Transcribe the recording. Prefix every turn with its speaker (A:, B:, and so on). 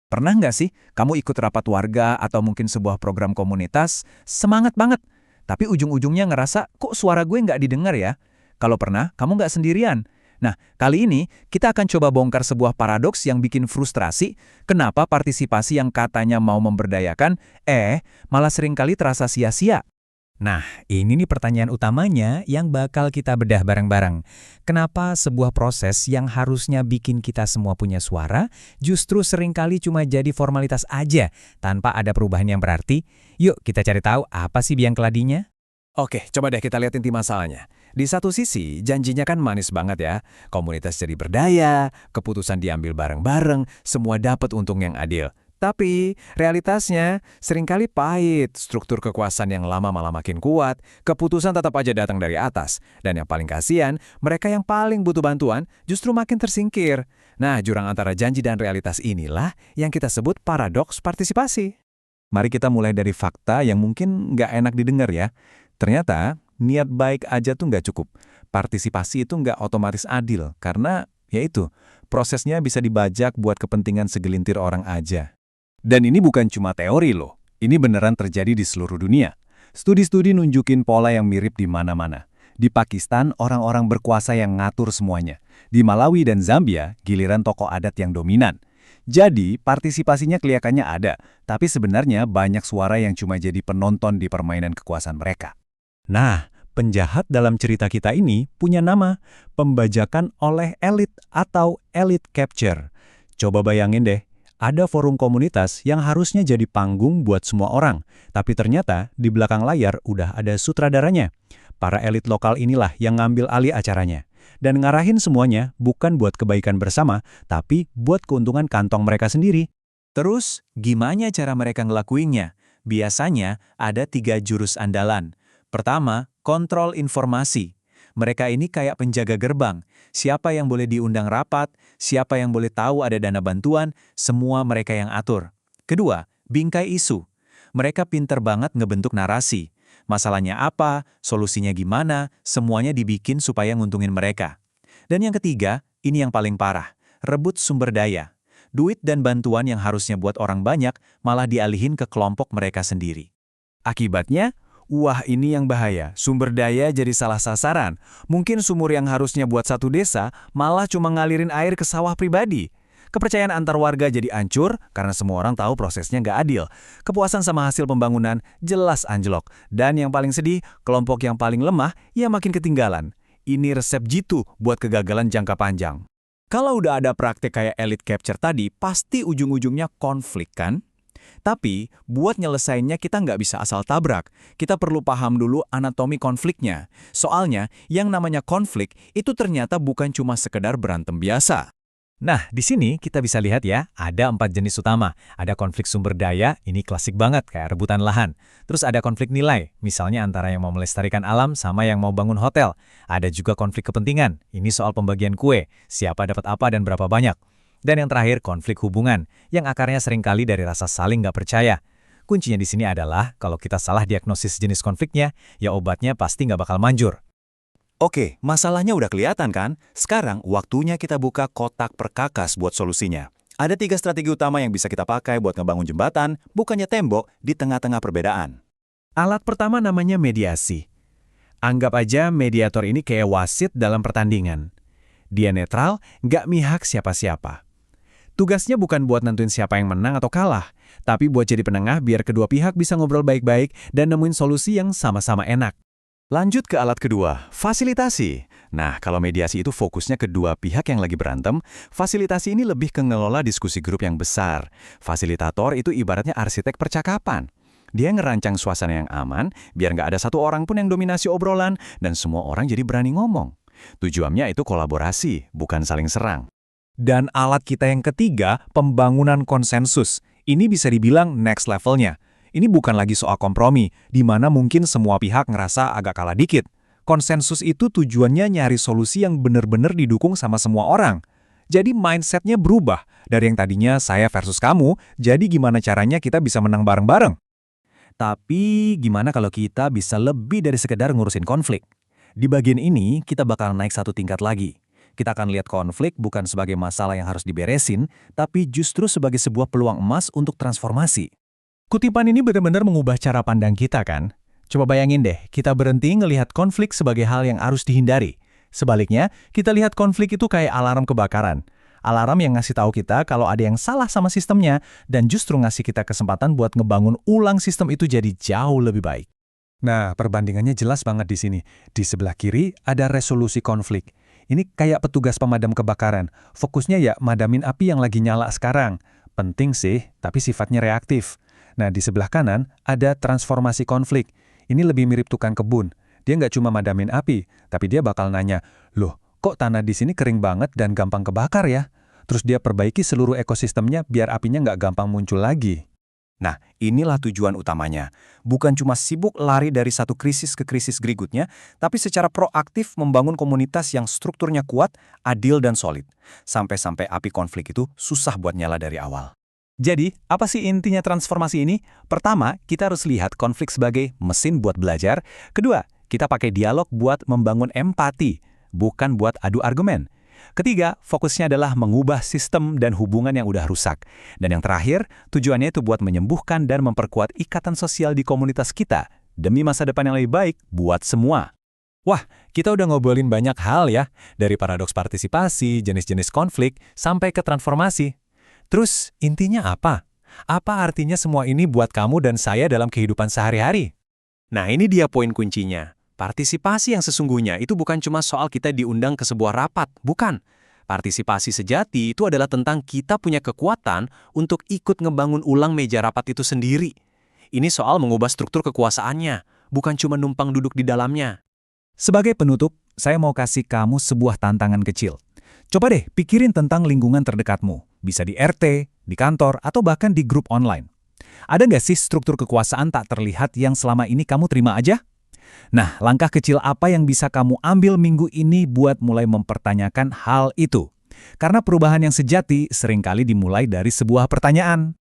A: Pernah nggak sih kamu ikut rapat warga atau mungkin sebuah program komunitas, semangat banget, tapi ujung-ujungnya ngerasa kok suara gue nggak didengar ya? Kalau pernah, kamu nggak sendirian. Nah, kali ini kita akan coba bongkar sebuah paradoks yang bikin frustrasi, kenapa partisipasi yang katanya mau memberdayakan, malah seringkali terasa sia-sia.
B: Nah, ini nih pertanyaan utamanya yang bakal kita bedah bareng-bareng. Kenapa sebuah proses yang harusnya bikin kita semua punya suara, justru seringkali cuma jadi formalitas aja, tanpa ada perubahan yang berarti? Yuk kita cari tahu apa sih biang keladinya?
A: Oke, coba deh kita lihat inti masalahnya. Di satu sisi, janjinya kan manis banget ya. Komunitas jadi berdaya, keputusan diambil bareng-bareng, semua dapat untung yang adil. Tapi, realitasnya seringkali pahit, struktur kekuasaan yang lama malah makin kuat, keputusan tetap aja datang dari atas. Dan yang paling kasihan, mereka yang paling butuh bantuan justru makin tersingkir. Nah, jurang antara janji dan realitas inilah yang kita sebut paradoks partisipasi. Mari kita mulai dari fakta yang mungkin nggak enak didengar ya. Ternyata, niat baik aja tuh nggak cukup. Partisipasi itu nggak otomatis adil, karena, yaitu, prosesnya bisa dibajak buat kepentingan segelintir orang aja. Dan ini bukan cuma teori loh, ini beneran terjadi di seluruh dunia. Studi-studi nunjukin pola yang mirip di mana-mana. Di Pakistan, orang-orang berkuasa yang ngatur semuanya. Di Malawi dan Zambia, giliran tokoh adat yang dominan. Jadi, partisipasinya kelihatannya ada, tapi sebenarnya banyak suara yang cuma jadi penonton di permainan kekuasaan mereka.
B: Nah, penjahat dalam cerita kita ini punya nama, pembajakan oleh elit atau elite capture. Coba bayangin deh, ada forum komunitas yang harusnya jadi panggung buat semua orang, tapi ternyata di belakang layar udah ada sutradaranya. Para elit lokal inilah yang ngambil alih acaranya. Dan ngarahin semuanya bukan buat kebaikan bersama, tapi buat keuntungan kantong mereka sendiri.
A: Terus, gimana cara mereka ngelakuinnya? Biasanya ada 3 jurus andalan. Pertama, kontrol informasi. Mereka ini kayak penjaga gerbang. Siapa yang boleh diundang rapat, siapa yang boleh tahu ada dana bantuan, semua mereka yang atur. Kedua, bingkai isu. Mereka pinter banget ngebentuk narasi. Masalahnya apa, solusinya gimana, semuanya dibikin supaya nguntungin mereka. Dan yang ketiga, ini yang paling parah, rebut sumber daya. Duit dan bantuan yang harusnya buat orang banyak malah dialihin ke kelompok mereka sendiri. Akibatnya, wah ini yang bahaya, sumber daya jadi salah sasaran. Mungkin sumur yang harusnya buat satu desa malah cuma ngalirin air ke sawah pribadi. Kepercayaan antar warga jadi hancur karena semua orang tahu prosesnya nggak adil. Kepuasan sama hasil pembangunan jelas anjlok. Dan yang paling sedih, kelompok yang paling lemah ya makin ketinggalan. Ini resep jitu buat kegagalan jangka panjang. Kalau udah ada praktek kayak elite capture tadi, pasti ujung-ujungnya konflik kan? Tapi, buat nyelesainnya kita nggak bisa asal tabrak. Kita perlu paham dulu anatomi konfliknya. Soalnya, yang namanya konflik itu ternyata bukan cuma sekedar berantem biasa.
B: Nah, di sini kita bisa lihat ya, ada 4 jenis utama. Ada konflik sumber daya, ini klasik banget, kayak rebutan lahan. Terus ada konflik nilai, misalnya antara yang mau melestarikan alam sama yang mau bangun hotel. Ada juga konflik kepentingan, ini soal pembagian kue, siapa dapat apa dan berapa banyak. Dan yang terakhir, konflik hubungan, yang akarnya seringkali dari rasa saling nggak percaya. Kuncinya di sini adalah, kalau kita salah diagnosis jenis konfliknya, ya obatnya pasti nggak bakal manjur.
A: Oke, masalahnya udah kelihatan kan? Sekarang waktunya kita buka kotak perkakas buat solusinya. Ada 3 strategi utama yang bisa kita pakai buat ngebangun jembatan, bukannya tembok di tengah-tengah perbedaan. Alat pertama namanya mediasi. Anggap aja mediator ini kayak wasit dalam pertandingan. Dia netral, nggak mihak siapa-siapa. Tugasnya bukan buat nentuin siapa yang menang atau kalah, tapi buat jadi penengah biar kedua pihak bisa ngobrol baik-baik dan nemuin solusi yang sama-sama enak. Lanjut ke alat kedua, fasilitasi. Nah, kalau mediasi itu fokusnya ke dua pihak yang lagi berantem, fasilitasi ini lebih ke ngelola diskusi grup yang besar. Fasilitator itu ibaratnya arsitek percakapan. Dia ngerancang suasana yang aman, biar nggak ada satu orang pun yang dominasi obrolan, dan semua orang jadi berani ngomong. Tujuannya itu kolaborasi, bukan saling serang.
B: Dan alat kita yang ketiga, pembangunan konsensus. Ini bisa dibilang next levelnya. Ini bukan lagi soal kompromi, di mana mungkin semua pihak ngerasa agak kalah dikit. Konsensus itu tujuannya nyari solusi yang benar-benar didukung sama semua orang. Jadi mindsetnya berubah, dari yang tadinya saya versus kamu, jadi gimana caranya kita bisa menang bareng-bareng.
A: Tapi gimana kalau kita bisa lebih dari sekedar ngurusin konflik? Di bagian ini kita bakal naik satu tingkat lagi. Kita akan lihat konflik bukan sebagai masalah yang harus diberesin, tapi justru sebagai sebuah peluang emas untuk transformasi.
B: Kutipan ini benar-benar mengubah cara pandang kita kan? Coba bayangin deh, kita berhenti ngelihat konflik sebagai hal yang harus dihindari. Sebaliknya, kita lihat konflik itu kayak alarm kebakaran. Alarm yang ngasih tahu kita kalau ada yang salah sama sistemnya dan justru ngasih kita kesempatan buat ngebangun ulang sistem itu jadi jauh lebih baik.
A: Nah, perbandingannya jelas banget di sini. Di sebelah kiri ada resolusi konflik. Ini kayak petugas pemadam kebakaran. Fokusnya ya madamin api yang lagi nyala sekarang. Penting sih, tapi sifatnya reaktif. Nah, di sebelah kanan ada transformasi konflik. Ini lebih mirip tukang kebun. Dia nggak cuma madamin api, tapi dia bakal nanya, loh, kok tanah di sini kering banget dan gampang kebakar ya? Terus dia perbaiki seluruh ekosistemnya biar apinya nggak gampang muncul lagi. Nah, inilah tujuan utamanya. Bukan cuma sibuk lari dari satu krisis ke krisis berikutnya, tapi secara proaktif membangun komunitas yang strukturnya kuat, adil, dan solid. Sampai-sampai api konflik itu susah buat nyala dari awal.
B: Jadi, apa sih intinya transformasi ini? Pertama, kita harus lihat konflik sebagai mesin buat belajar. Kedua, kita pakai dialog buat membangun empati, bukan buat adu argumen. Ketiga, fokusnya adalah mengubah sistem dan hubungan yang udah rusak. Dan yang terakhir, tujuannya itu buat menyembuhkan dan memperkuat ikatan sosial di komunitas kita, demi masa depan yang lebih baik buat semua. Wah, kita udah ngobrolin banyak hal ya, dari paradoks partisipasi, jenis-jenis konflik, sampai ke transformasi. Terus, intinya apa? Apa artinya semua ini buat kamu dan saya dalam kehidupan sehari-hari?
A: Nah, ini dia poin kuncinya. Partisipasi yang sesungguhnya itu bukan cuma soal kita diundang ke sebuah rapat, bukan. Partisipasi sejati itu adalah tentang kita punya kekuatan untuk ikut ngebangun ulang meja rapat itu sendiri. Ini soal mengubah struktur kekuasaannya, bukan cuma numpang duduk di dalamnya.
B: Sebagai penutup, saya mau kasih kamu sebuah tantangan kecil. Coba deh pikirin tentang lingkungan terdekatmu. Bisa di RT, di kantor, atau bahkan di grup online. Ada nggak sih struktur kekuasaan tak terlihat yang selama ini kamu terima aja? Nah, langkah kecil apa yang bisa kamu ambil minggu ini buat mulai mempertanyakan hal itu? Karena perubahan yang sejati seringkali dimulai dari sebuah pertanyaan.